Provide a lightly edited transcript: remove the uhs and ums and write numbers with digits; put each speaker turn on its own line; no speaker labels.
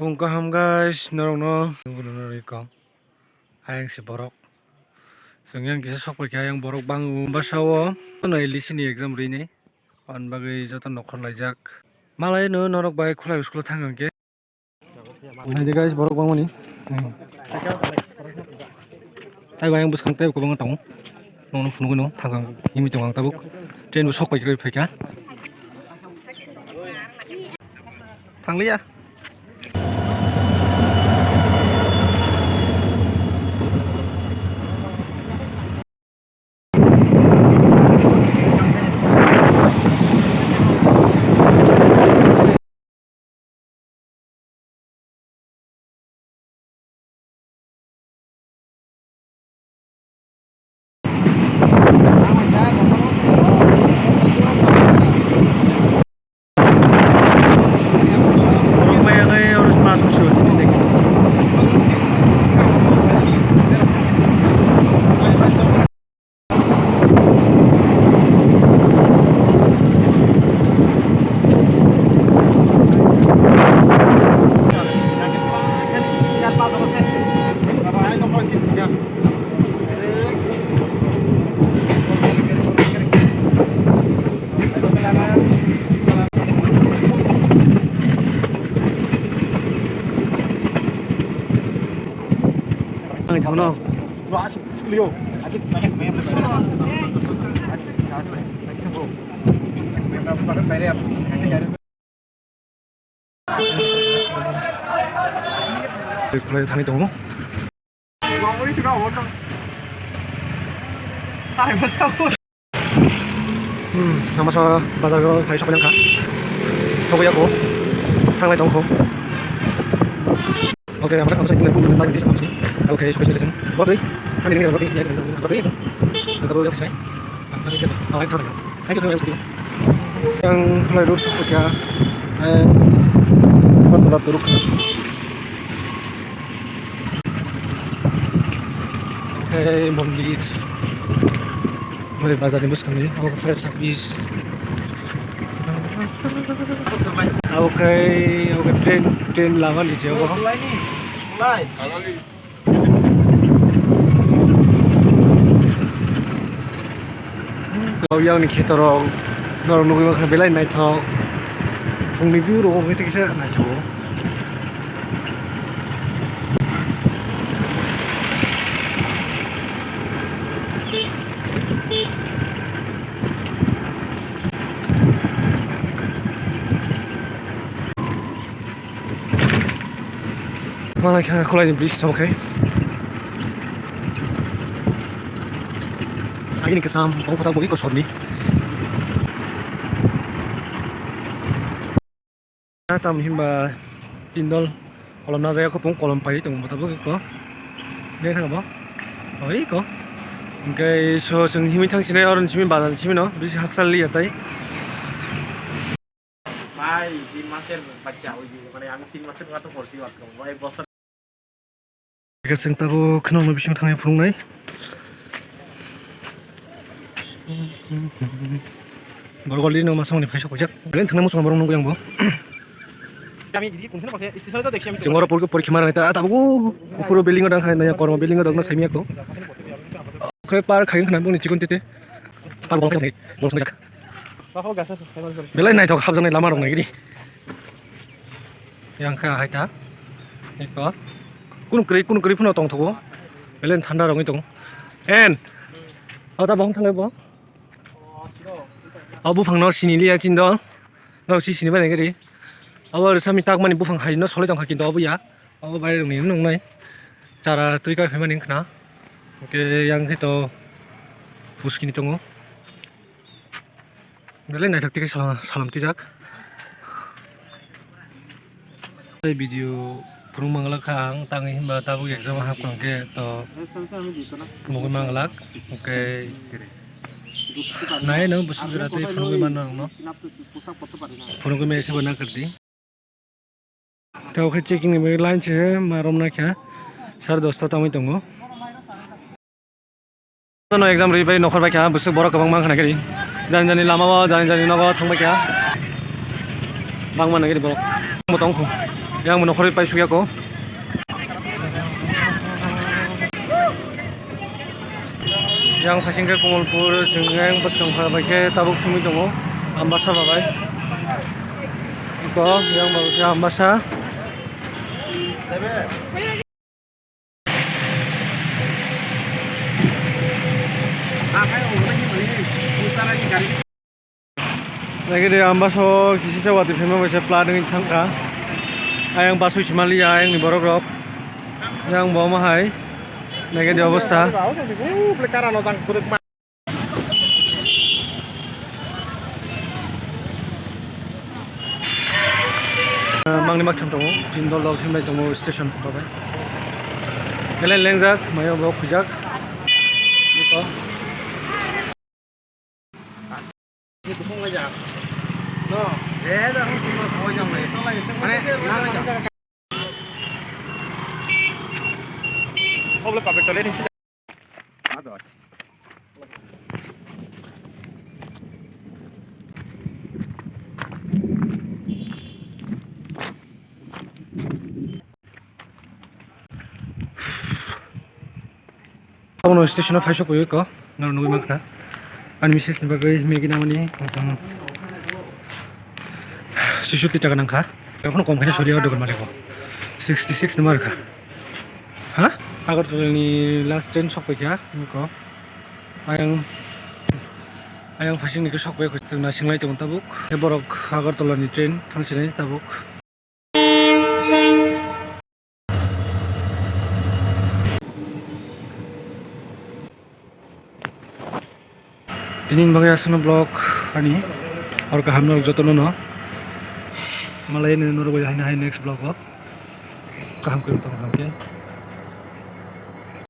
Fung kaham guys, norong nunggu iko. Hayang si borok. Yang kisah sok pakai yang borok bangu basawo. Nai lisi ni exam rini. On bagai jatuh nokon lajak. Malai no norok bagai kulai sekolah tanggang ke. Nanti guys borok bangu ni. Tay bayang bus kang tay ko bangun tong. Nong funu no tanggang imi tong tabuk. Train bu sok pakai pakai. Tangli ya. Ang thằng nào? Liêu. Kulai thằng này tông. Nama sa bazar ko thai shop lang ka. Thôi bây giờ thằng này tông không. Ok, আমরা কাছে কিনে পুরো নাম দিছি আপনি ওকে স্পেশালিজম বড়ই খালি নিয়ে বড়ই নিয়ে বড়ই সেটা বড়ই আছে আপনাদের কি আই খারাপ thank you so much yang mulai lurus ya buat turuk mondir mulai bazar di bus kami aku fresh habis oke train lawan di siapa mulai kalau yang nih kita orang nunggu makan belain naik thau fung review roh kita kisah naik thau malah kalau ini beli sama kayak ini kesam kamu foto bagi kau short nih tam himba tindol kolom na jaya ko pung kolom pai tung bata bagi ko ne thang ba oi ko kai so jeng himi thang sine oron simi badan simi no bisi haksalli atai
ভাই 3 মাসের বাচ্চা ওই মানে আমি 3 মাসের কথা পড়ছি মাত্র ভাই বছর
Kasing tabo kenal no bising thang phung nai Borgoli no masang ni phaisa ko jak len thang mo song borong nunggu yang bo
আমি দিদি কোনখানে বসে স্টেশনে তো দেখছি আমি
jengora porikha mara ta tabu puro building dang khai na korma building dang na saimi ko khoi par khain khana buni chikon tete par bol khai bol song jak
বাহো গাছ আছে
belai nai thok habjang nai lama rong nai gidi yang kha hai ta eko kun kri phuno tong thogo belen thanda rong tong en ta bong thang bo bu phang no sini lia chin do no sini ba nai gidi abar sami tak mani bufang hai no solai tong hakin do bu ya abo bai rong ni nong nai cara tui ka phema ning khna oke yang khito fuskini tongo belen nai thakti ke salam tijak video purung mangalak khang tangi himba tabu exam hap kang ke to purung mangalak oke nai no busu jurate purung man no purung me se bana kardi tau khe checking ni line che marom na kya 10:30 ta moi tongo no exam ri bai nokhor bai kya busu borok kabang mang khana kari jani lama ba jani naga thangba kya bang man nagiri borok mo tong khu yang menokori pai sugi ako. Yang passing ke Komalpur yang pas kang bagai ke tabuk tumi dongo ambasa bagai. Iko yang bagus ya ambasa. Lagi di ambaso kisi sawati fema baca planning tangka. Ayang basu cimali ayang di borok yang bawa mahai. Lagi di অবস্থা. Mangni maktam tongo jindol dog simbai tongo station babai. Kalian lengjak mayo bawa kujak. Iko.
Itu pun aja. No, dah semua kau jam ni. Mana? Kau boleh pakai toilet ni. Ada.
Kamu station of Haishok ko ngaron nunggu makna. Ani misis ni bagai megi namani. Sisuti taga nangka. Kamu kompanya sorry order maleko. 66 nomor ka. Hah? Agar ni last train sok ya, ko. Ayang passing ni ko sok ko na singlai tong tabuk. E borok agar ni train thangsinai tabuk. Tinin bagai asana blog ani और kaham nol jotono no malai ne noro bai hai next blog ko kaham ko tong